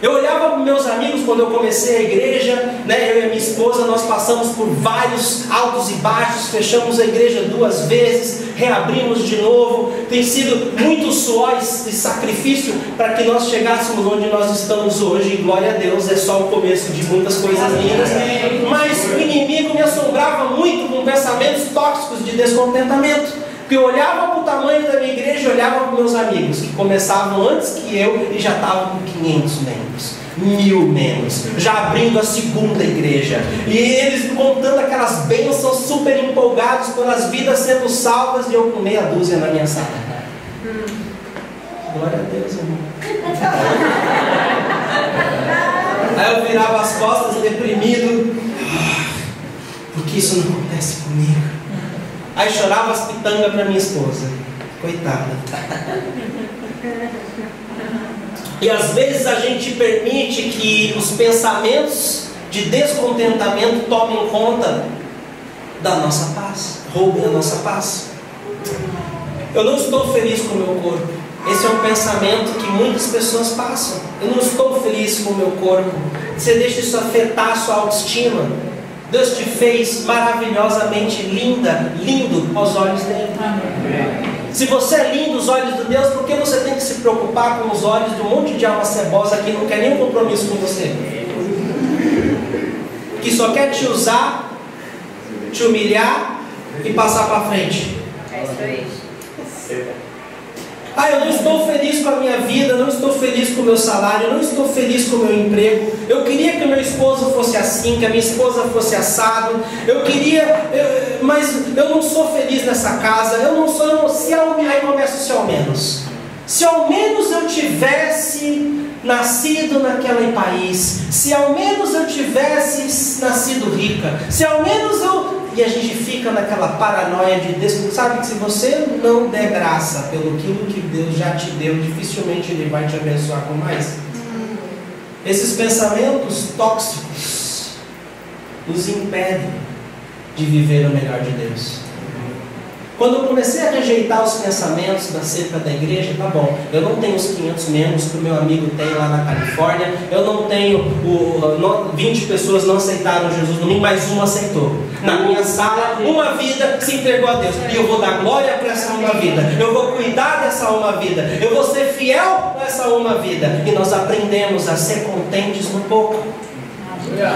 Eu olhava para meus amigos quando eu comecei a igreja, né, eu e a minha esposa, nós passamos por vários altos e baixos, fechamos a igreja 2 vezes, reabrimos de novo, tem sido muito suor e sacrifício para que nós chegássemos onde nós estamos hoje, e glória a Deus, é só o começo de muitas coisas lindas, mas o inimigo me assombrava muito com pensamentos tóxicos de descontentamento. Porque eu olhava para o tamanho da minha igreja, eu olhava para os meus amigos, que começavam antes que eu e já estavam com 500 membros, 1000 membros, já abrindo a 2ª igreja. E eles contando aquelas bênçãos, super empolgados pelas vidas sendo salvas, e eu com meia dúzia na minha sala. Glória a Deus, irmão. Aí eu virava as costas deprimido. Por que isso não acontece comigo? Aí chorava as pitangas para minha esposa. Coitada. E às vezes a gente permite que os pensamentos de descontentamento tomem conta da nossa paz, roubem a nossa paz. Eu não estou feliz com o meu corpo. Esse é um pensamento que muitas pessoas passam. Eu não estou feliz com o meu corpo. Você deixa isso afetar a sua autoestima. Deus te fez maravilhosamente lindo aos olhos dele. Se você é lindo aos olhos de Deus, por que você tem que se preocupar com os olhos de um monte de alma cebosa que não quer nenhum compromisso com você? Que só quer te usar, te humilhar e passar para frente. É isso aí. Ah, eu não estou feliz com a minha vida, não estou feliz com o meu salário, não estou feliz com o meu emprego. Eu queria que o meu esposo fosse assim, que a minha esposa fosse assado. Eu queria, mas eu não sou feliz nessa casa. Eu não sou, aí começa o se ao menos. Se ao menos eu tivesse nascido naquele país, se ao menos eu tivesse nascido rica, se ao menos eu... E a gente fica naquela paranoia de Deus. Sabe que se você não der graça pelo que Deus já te deu, dificilmente Ele vai te abençoar com mais. Esses pensamentos tóxicos nos impedem de viver o melhor de Deus. Quando eu comecei a rejeitar os pensamentos acerca da igreja, tá bom, eu não tenho os 500 membros que o meu amigo tem lá na Califórnia, eu não tenho 20 pessoas não aceitaram Jesus no domingo, mas uma aceitou. Na minha sala, uma vida se entregou a Deus, e eu vou dar glória para essa uma vida, eu vou cuidar dessa uma vida, eu vou ser fiel a essa uma vida. E nós aprendemos a ser contentes no pouco.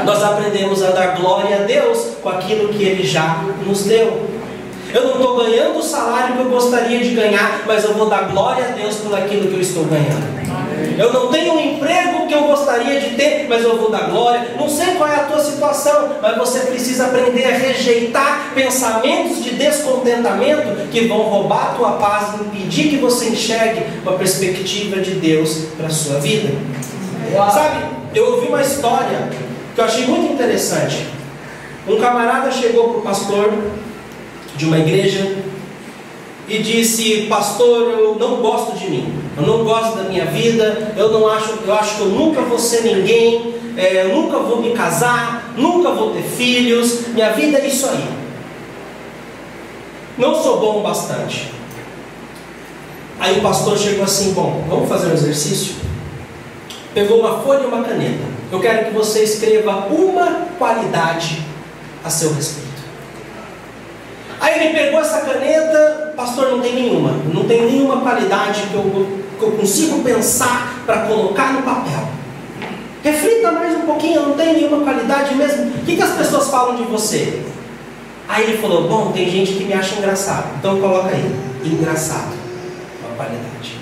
Nós aprendemos a dar glória a Deus com aquilo que Ele já nos deu. Eu não estou ganhando o salário que eu gostaria de ganhar, mas eu vou dar glória a Deus por aquilo que eu estou ganhando. Eu não tenho o emprego que eu gostaria de ter, mas eu vou dar glória. Não sei qual é a tua situação, mas você precisa aprender a rejeitar pensamentos de descontentamento que vão roubar a tua paz e impedir que você enxergue uma perspectiva de Deus para a sua vida. Sabe, eu ouvi uma história que eu achei muito interessante. Um camarada chegou para o pastor de uma igreja e disse: pastor, eu não gosto de mim, eu não gosto da minha vida, eu acho que eu nunca vou ser ninguém, eu nunca vou me casar, nunca vou ter filhos, minha vida é isso aí, não sou bom o bastante. Aí o pastor chegou assim: bom, vamos fazer um exercício? Pegou uma folha e uma caneta. Eu quero que você escreva uma qualidade a seu respeito. Aí ele pegou essa caneta: pastor, não tem nenhuma qualidade que eu consigo pensar para colocar no papel. Reflita mais um pouquinho, não tem nenhuma qualidade mesmo? O que as pessoas falam de você? Aí ele falou: bom, tem gente que me acha engraçado, então coloca aí, engraçado, uma qualidade.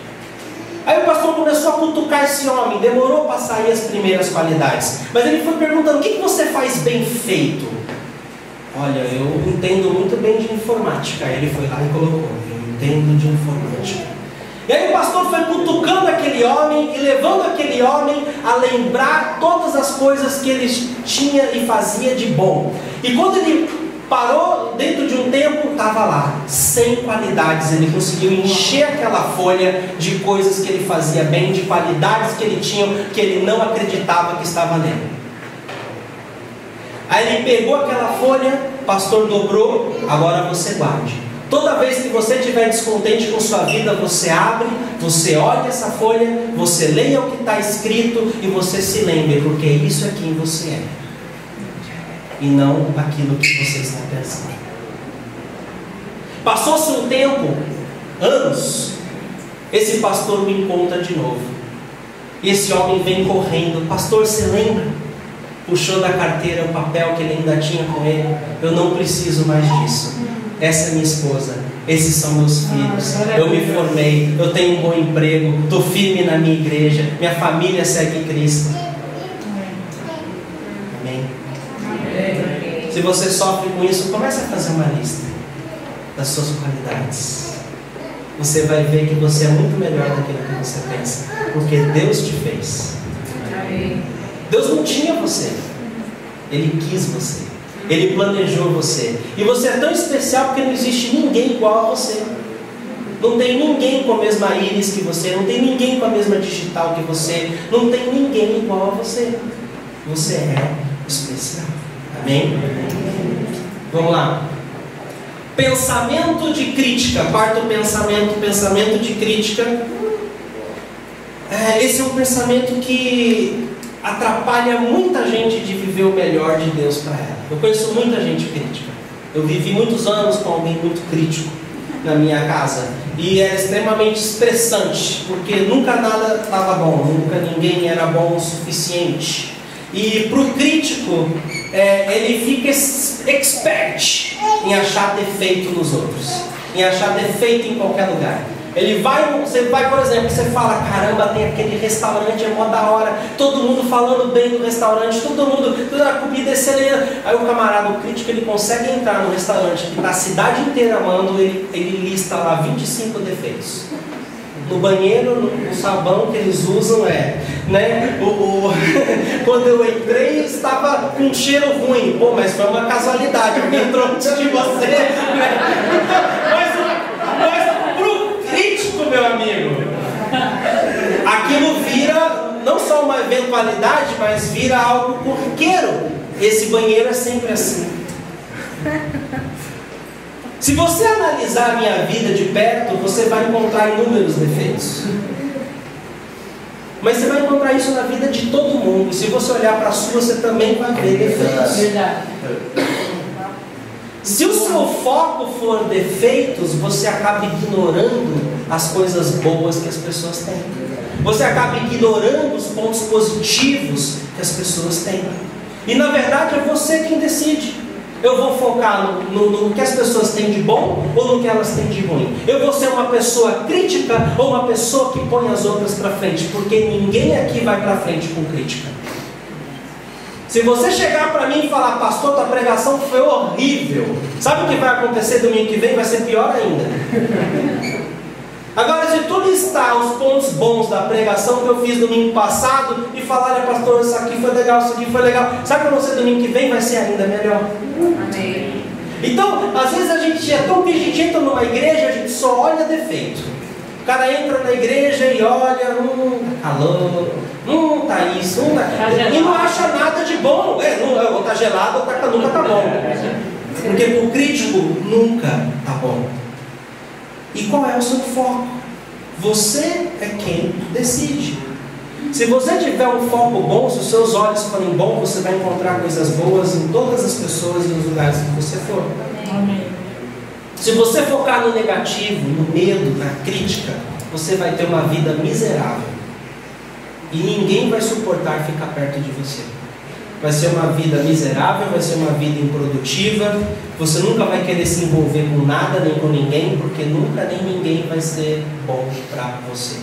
Aí o pastor começou a cutucar esse homem, demorou para sair as primeiras qualidades, mas ele foi perguntando: o que você faz bem feito? Olha, eu entendo muito bem de informática. Aí ele foi lá e colocou: eu entendo de informática. E aí o pastor foi cutucando aquele homem e levando aquele homem a lembrar todas as coisas que ele tinha e fazia de bom. E quando ele parou, dentro de um tempo, estava lá 100 qualidades. Ele conseguiu encher aquela folha de coisas que ele fazia bem, de qualidades que ele tinha, que ele não acreditava que estava nele. Aí ele pegou aquela folha, o pastor dobrou: agora você guarde. Toda vez que você estiver descontente com sua vida, você abre, você olha essa folha, você leia o que está escrito e você se lembre, porque isso é quem você é, e não aquilo que você está pensando. Passou-se um tempo, anos, esse pastor me encontra de novo. E esse homem vem correndo: pastor, você lembra? Puxou da carteira o papel que ele ainda tinha com ele: eu não preciso mais disso. Essa é minha esposa, esses são meus filhos, eu me formei, eu tenho um bom emprego, estou firme na minha igreja, minha família segue Cristo. Amém? Se você sofre com isso, comece a fazer uma lista das suas qualidades. Você vai ver que você é muito melhor daquilo que você pensa, porque Deus te fez. Deus não tinha você, Ele quis você, Ele planejou você. E você é tão especial porque não existe ninguém igual a você. Não tem ninguém com a mesma íris que você, não tem ninguém com a mesma digital que você, não tem ninguém igual a você. Você é especial. Amém? Vamos lá. Pensamento de crítica. Quarto pensamento, pensamento de crítica. Esse é um pensamento que atrapalha muita gente de viver o melhor de Deus para ela. Eu conheço muita gente crítica. Eu vivi muitos anos com alguém muito crítico na minha casa. E era extremamente estressante, porque nunca nada estava bom, nunca ninguém era bom o suficiente. E para o crítico, ele fica expert em achar defeito nos outros, em achar defeito em qualquer lugar. Você vai, por exemplo, você fala: caramba, tem aquele restaurante, é mó da hora, todo mundo falando bem do restaurante, toda a comida é excelente. Aí o camarada, o crítico, ele consegue entrar no restaurante que está a cidade inteira amando, ele lista lá 25 defeitos. No banheiro, no sabão que eles usam quando eu entrei estava com um cheiro ruim. Pô, mas foi uma casualidade, alguém entrou antes de você, né? Mas pro crítico, meu amigo, aquilo vira não só uma eventualidade, mas vira algo corriqueiro. Esse banheiro é sempre assim. Se você analisar a minha vida de perto, você vai encontrar inúmeros defeitos. Mas você vai encontrar isso na vida de todo mundo. E se você olhar para a sua, você também vai ver defeitos. Verdade. Se o seu foco for defeitos, você acaba ignorando as coisas boas que as pessoas têm. Você acaba ignorando os pontos positivos que as pessoas têm. E na verdade é você quem decide. Eu vou focar no que as pessoas têm de bom ou no que elas têm de ruim? Eu vou ser uma pessoa crítica ou uma pessoa que põe as outras para frente? Porque ninguém aqui vai para frente com crítica. Se você chegar para mim e falar: pastor, tua pregação foi horrível, sabe o que vai acontecer domingo que vem? Vai ser pior ainda. Agora, se tu listar os pontos bons da pregação que eu fiz domingo passado e falar: olha, pastor, isso aqui foi legal, isso aqui foi legal, sabe para você domingo que vem vai ser ainda melhor. Amém. Então, às vezes a gente é tão que a gente entra numa igreja, a gente só olha defeito. O cara entra na igreja e olha, tá calor, tá isso, tá aquilo, e não acha nada de bom. Ou tá gelado ou nunca tá bom. Porque pro crítico nunca tá bom. E qual é o seu foco? Você é quem decide. Se você tiver um foco bom, se os seus olhos forem bons, você vai encontrar coisas boas em todas as pessoas e nos lugares que você for. Amém. Se você focar no negativo, no medo, na crítica, você vai ter uma vida miserável. E ninguém vai suportar ficar perto de você. Vai ser uma vida miserável, vai ser uma vida improdutiva. Você nunca vai querer se envolver com nada, nem com ninguém, porque nunca nem ninguém vai ser bom para você.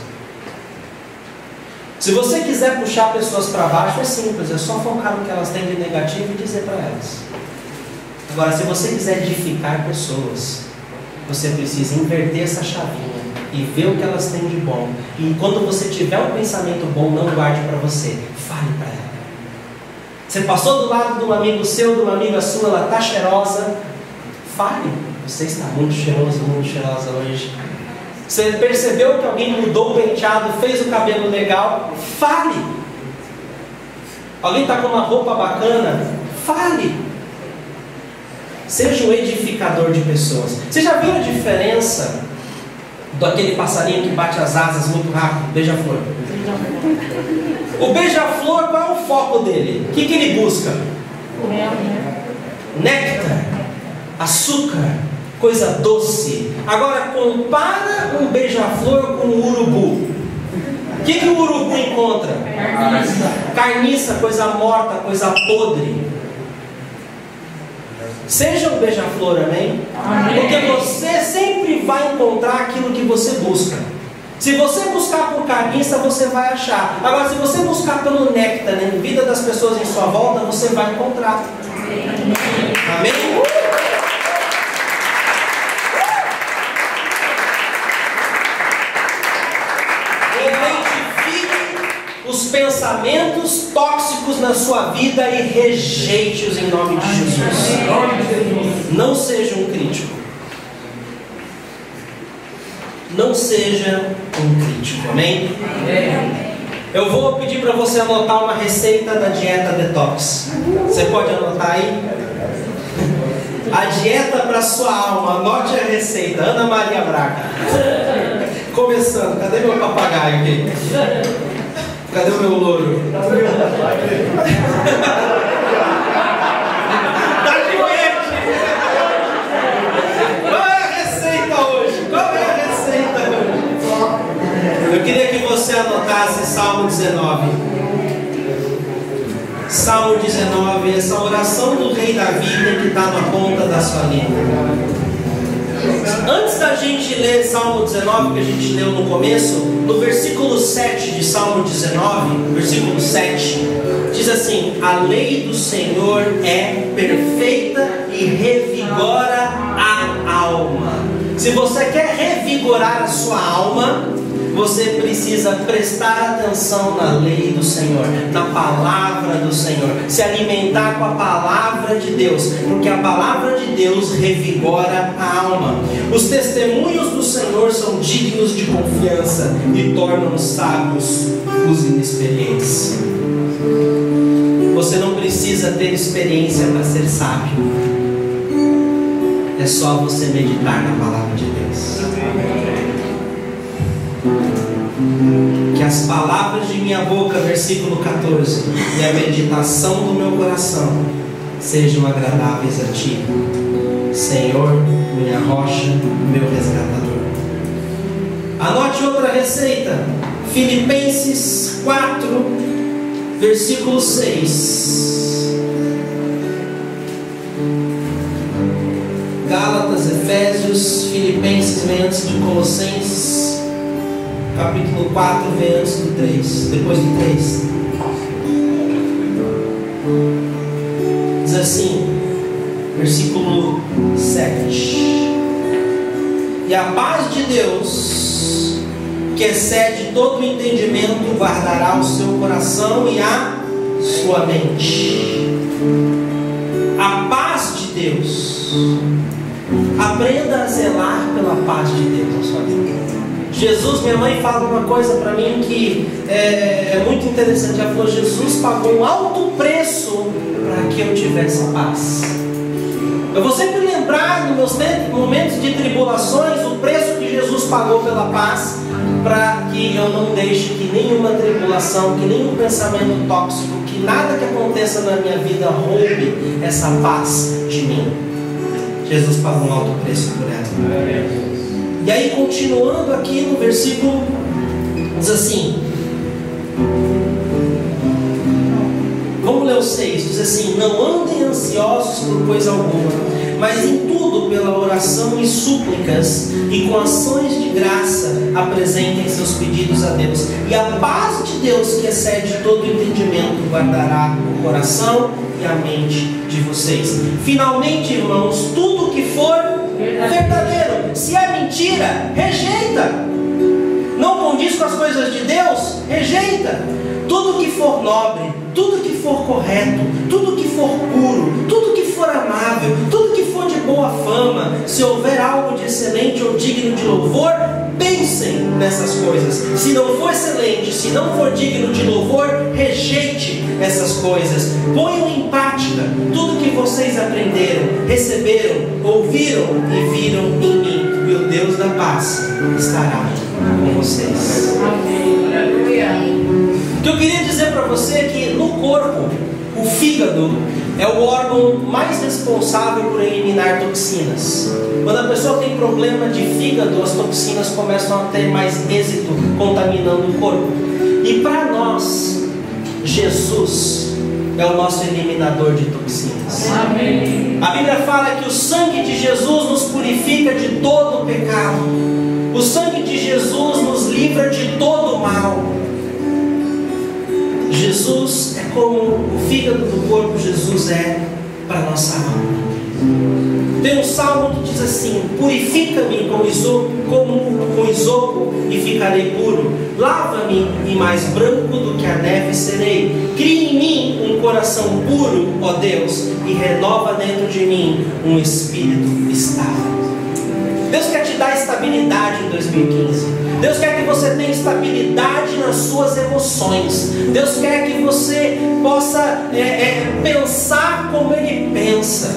Se você quiser puxar pessoas para baixo, é simples, é só focar no que elas têm de negativo e dizer para elas. Agora, se você quiser edificar pessoas, você precisa inverter essa chavinha e ver o que elas têm de bom. E quando você tiver um pensamento bom, não guarde para você, fale para ela. Você passou do lado de um amigo seu, de uma amiga sua, ela está cheirosa, fale. Você está muito cheiroso, muito cheirosa hoje. Você percebeu que alguém mudou o penteado, fez o cabelo legal, fale. Alguém está com uma roupa bacana, fale. Seja um edificador de pessoas. Você já viu a diferença daquele passarinho que bate as asas muito rápido, beija-flor? O beija-flor, qual é o foco dele? O que ele busca? Néctar, açúcar, coisa doce. Agora compara um beija-flor com um urubu. O que o urubu encontra? Carniça, coisa morta, coisa podre. Seja um beija-flor, amém? Porque você sempre vai encontrar aquilo que você busca. Se você buscar por carniça, você vai achar. Agora, se você buscar pelo néctar na vida das pessoas em sua volta, você vai encontrar. Amém? Identifique os pensamentos tóxicos na sua vida e rejeite-os em nome de Jesus. Não seja um crítico. Não seja um crítico, amém? Eu vou pedir para você anotar uma receita da dieta detox. Você pode anotar aí? A dieta para sua alma, anote a receita. Ana Maria Braga. Começando, cadê meu papagaio aqui? Cadê o meu louro? Eu queria que você anotasse Salmo 19. Salmo 19, essa oração do rei Davi que está na ponta da sua língua. Antes da gente ler Salmo 19, que a gente leu no começo, no versículo 7 de Salmo 19, versículo 7, diz assim: a lei do Senhor é perfeita e revigora a alma. Se você quer revigorar a sua alma, você precisa prestar atenção na lei do Senhor, na palavra do Senhor, se alimentar com a palavra de Deus, porque a palavra de Deus revigora a alma. Os testemunhos do Senhor são dignos de confiança e tornam sábios os inexperientes. Você não precisa ter experiência para ser sábio, é só você meditar na palavra de Deus. Que as palavras de minha boca, versículo 14, e a meditação do meu coração sejam agradáveis a Ti, Senhor, minha rocha, meu resgatador. Anote outra receita, Filipenses 4, versículo 6. Gálatas, Efésios, Filipenses vem antes de Colossenses. Capítulo 4 vem antes do 3, depois do 3. Diz assim, versículo 7. E a paz de Deus, que excede todo o entendimento, guardará o seu coração e a sua mente. A paz de Deus. Aprenda a zelar pela paz de Deus na sua vida. Jesus, minha mãe fala uma coisa para mim que é muito interessante. Ela falou: Jesus pagou um alto preço para que eu tivesse paz. Eu vou sempre lembrar nos meus momentos de tribulações o preço que Jesus pagou pela paz, para que eu não deixe que nenhuma tribulação, que nenhum pensamento tóxico, que nada que aconteça na minha vida roube essa paz de mim. Jesus pagou um alto preço por ela. E aí, continuando aqui no versículo, diz assim, vamos ler o 6, diz assim: não andem ansiosos por coisa alguma, mas em tudo pela oração e súplicas e com ações de graça apresentem seus pedidos a Deus, e a paz de Deus, que excede todo entendimento, guardará o coração e a mente de vocês. Finalmente, irmãos, tudo que for verdadeiro, se é mentira, rejeita. Não condiz com as coisas de Deus, rejeita. Tudo que for nobre, tudo que for correto, tudo que for puro, tudo que for amável, tudo que for de boa fama, se houver algo de excelente ou digno de louvor, pensem nessas coisas. Se não for excelente, se não for digno de louvor, rejeite essas coisas. Ponham em prática tudo que vocês aprenderam, receberam, ouviram e viram em mim, e o Deus da paz estará com vocês. Aleluia. O que eu queria dizer para você é que no corpo, o fígado é o órgão mais responsável por eliminar toxinas. Quando a pessoa tem problema de fígado, as toxinas começam a ter mais êxito contaminando o corpo. E para nós, Jesus é o nosso eliminador de toxinas. Amém. A Bíblia fala que o sangue de Jesus nos purifica de todo o pecado. O sangue de Jesus nos livra de todo o mal. Jesus é como o fígado do corpo, Jesus é para a nossa alma. Tem um salmo que diz assim: purifica-me com isopo e ficarei puro. Lava-me e mais branco do que a neve serei. Cria em mim um coração puro, ó Deus, e renova dentro de mim um espírito estável. Deus quer te dar estabilidade em 2015. Deus quer que você tenha estabilidade nas suas emoções. Deus quer que você possa pensar como Ele pensa,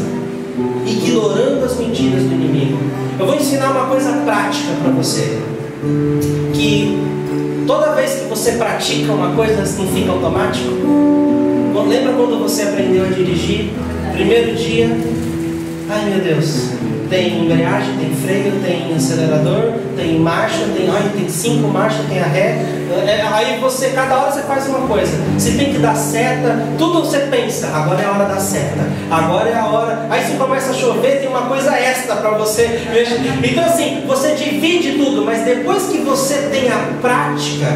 ignorando as mentiras do inimigo. Eu vou ensinar uma coisa prática para você, que toda vez que você pratica uma coisa, assim fica automático. Lembra quando você aprendeu a dirigir? Primeiro dia, ai meu Deus, tem embreagem, tem freio, tem acelerador, tem marcha, tem 5 marchas, tem a ré. Aí você, cada hora você faz uma coisa. Você tem que dar seta, tudo você pensa, agora é a hora da seta, agora é a hora. Aí se começa a chover, tem uma coisa extra para você mexer. Então assim, você divide tudo, mas depois que você tem a prática,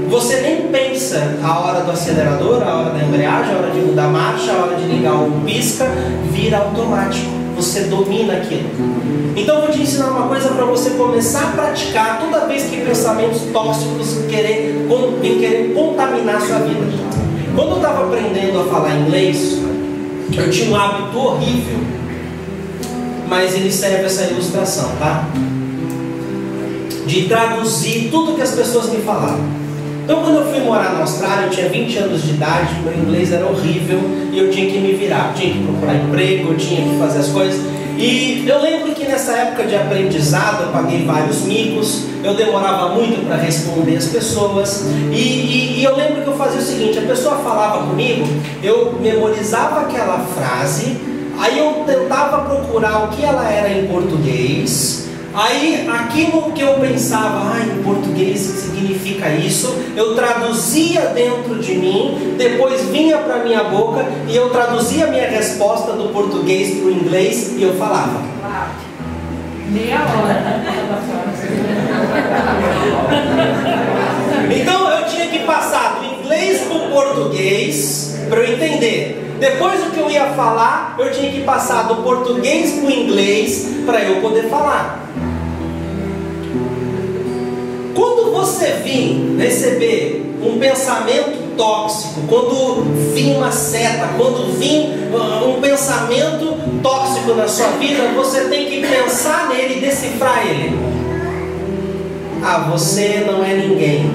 você nem pensa a hora do acelerador, a hora da embreagem, a hora de mudar a marcha, a hora de ligar o pisca, vira automático. Você domina aquilo. Então eu vou te ensinar uma coisa para você começar a praticar toda vez que pensamentos tóxicos vêm querer contaminar a sua vida. Quando eu estava aprendendo a falar inglês, eu tinha um hábito horrível, mas ele serve essa ilustração, tá? De traduzir tudo que as pessoas me falavam. Então quando eu fui morar na Austrália, eu tinha 20 anos de idade, meu inglês era horrível e eu tinha que me virar, eu tinha que procurar emprego, eu tinha que fazer as coisas. E eu lembro que nessa época de aprendizado eu paguei vários micos, eu demorava muito para responder as pessoas. E eu lembro que eu fazia o seguinte: a pessoa falava comigo, eu memorizava aquela frase, aí eu tentava procurar o que ela era em português. Aí aquilo que eu pensava, em português significa isso, eu traduzia dentro de mim, depois vinha para minha boca e eu traduzia a minha resposta do português para o inglês e eu falava. Meia hora. Então eu tinha que passar do inglês para o português para eu entender. Depois do que eu ia falar, eu tinha que passar do português para o inglês para eu poder falar. Quando você vir receber um pensamento tóxico, quando vir uma seta, quando vir um pensamento tóxico na sua vida, você tem que pensar nele e decifrar ele. Ah, você não é ninguém.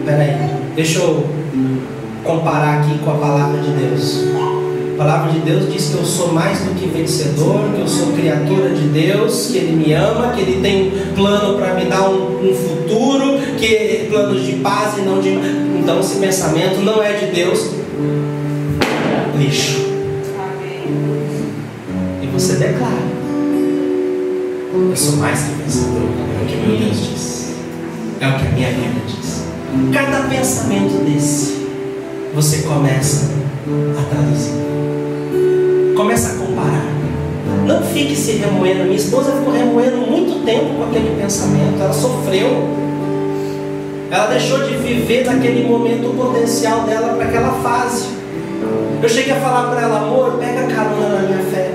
Peraí, deixa eu comparar aqui com a palavra de Deus. A palavra de Deus diz que eu sou mais do que vencedor, que eu sou criatura de Deus, que Ele me ama, que Ele tem plano para me dar um futuro, que planos de paz e não de... Então esse pensamento não é de Deus. Lixo. E você declara: eu sou mais que vencedor. É o que meu Deus diz, é o que a minha Bíblia diz. Cada pensamento desse, você começa a traduzir, começa a comparar. Não fique se remoendo. Minha esposa ficou remoendo muito tempo com aquele pensamento. Ela sofreu. Ela deixou de viver naquele momento o potencial dela para aquela fase. Eu cheguei a falar para ela: amor, pega carona na minha fé.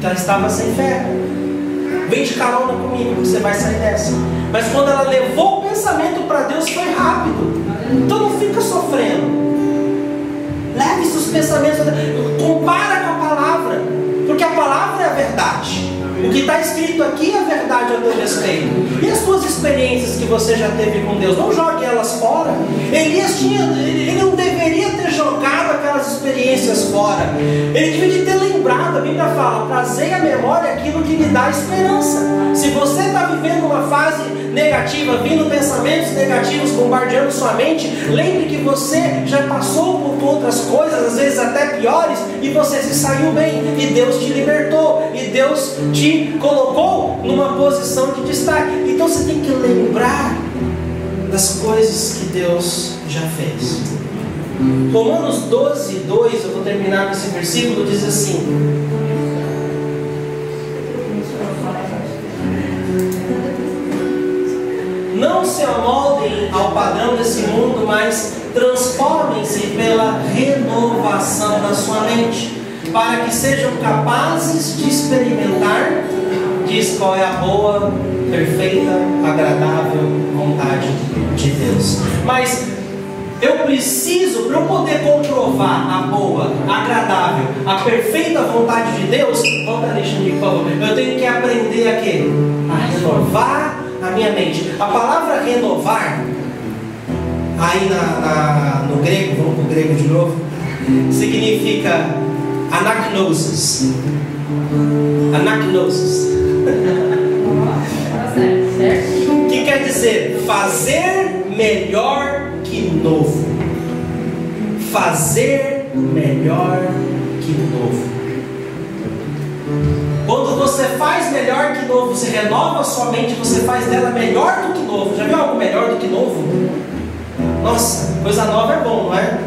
Ela estava sem fé. Vem de carona comigo, você vai sair dessa. Mas quando ela levou o pensamento para Deus, foi rápido. Então não fica sofrendo. Leve seus pensamentos, compara com a palavra, porque a palavra é a verdade. O que está escrito aqui é a verdade ao teu respeito. E as suas experiências que você já teve com Deus, não jogue elas fora. Elias ele não deveria ter jogado aquelas experiências fora. Ele deveria ter lembrado. A Bíblia fala: trazei à memória aquilo que lhe dá esperança. Se você está vivendo uma fase negativa, vindo pensamentos negativos bombardeando sua mente, lembre que você já passou por outras coisas, às vezes até piores, e você se saiu bem, e Deus te libertou, e Deus te colocou numa posição de destaque. Então você tem que lembrar das coisas que Deus já fez. Romanos 12, 2, eu vou terminar com esse versículo, diz assim: não se amoldem ao padrão desse mundo, mas transformem-se pela renovação da sua mente, para que sejam capazes de experimentar, diz, qual é a boa, perfeita, agradável vontade de Deus. Mas eu preciso, para eu poder comprovar a boa, agradável, a perfeita vontade de Deus, volta Alexandre, por favor, eu tenho que aprender a quê? A renovar a minha mente. A palavra renovar, aí no grego, vamos para o grego de novo, significa anagnosis. Anagnosis. Que quer dizer fazer melhor que novo. Fazer melhor que novo. Quando você faz melhor que novo, você renova a sua mente, você faz dela melhor do que novo. Já viu algo melhor do que novo? Nossa, coisa nova é bom, não é?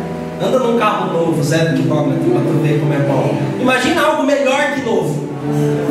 Anda num carro novo, 0 quilômetro, para tu ver como é bom. Imagina algo melhor que novo.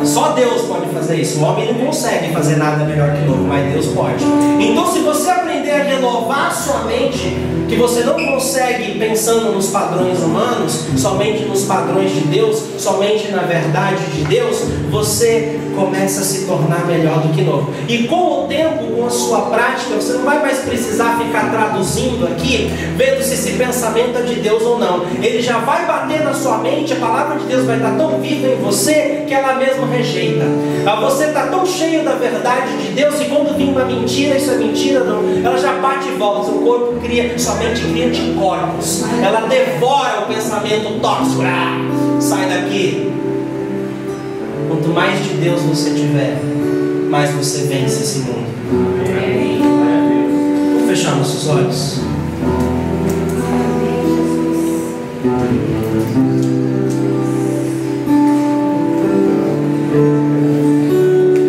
Só Deus pode fazer isso. O homem não consegue fazer nada melhor que novo, mas Deus pode. Então, se você aprender a renovar sua mente, que você não consegue pensando nos padrões humanos, somente nos padrões de Deus, somente na verdade de Deus, você começa a se tornar melhor do que novo. E com o tempo, com a sua prática, você não vai mais precisar ficar traduzindo aqui, vendo se esse pensamento é de Deus ou não. Ele já vai bater na sua mente, a palavra de Deus vai estar tão viva em você que ela mesma rejeita. Você está tão cheio da verdade de Deus que quando vir uma mentira, isso é mentira, não, ela já bate e volta. Seu corpo somente cria anticorpos. Ela devora o pensamento tóxico. Sai daqui. Quanto mais de Deus você tiver, mais você vence esse mundo. Vamos fechar nossos olhos.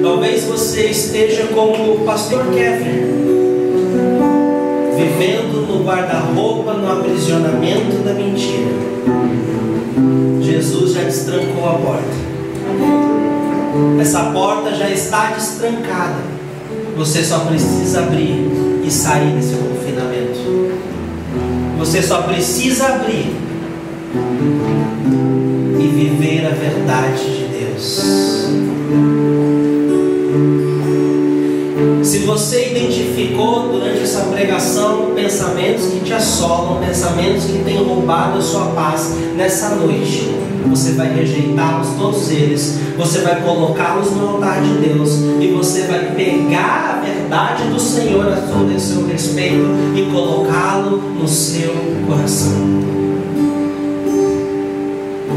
Talvez você esteja como o pastor Kevin, vivendo no guarda-roupa, no aprisionamento da mentira. Jesus já destrancou a porta. Essa porta já está destrancada. Você só precisa abrir e sair desse confinamento. Você só precisa abrir e viver a verdade de Deus. Se você identificou durante essa pregação pensamentos que te assolam, pensamentos que têm roubado a sua paz nessa noite, você vai rejeitá-los, todos eles, você vai colocá-los no altar de Deus e você vai pegar a verdade do Senhor a seu respeito e colocá-lo no seu coração.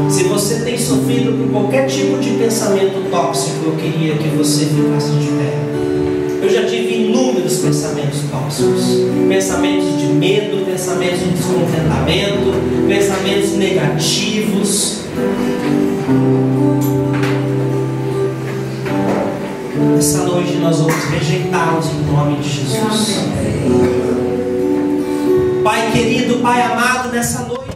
Se você tem sofrido com qualquer tipo de pensamento tóxico, eu queria que você ficasse de pé. Eu já tive inúmeros pensamentos tóxicos, pensamentos de medo, pensamentos de descontentamento, pensamentos negativos. Essa noite nós vamos rejeitá-los em nome de Jesus. Pai querido, Pai amado, nessa noite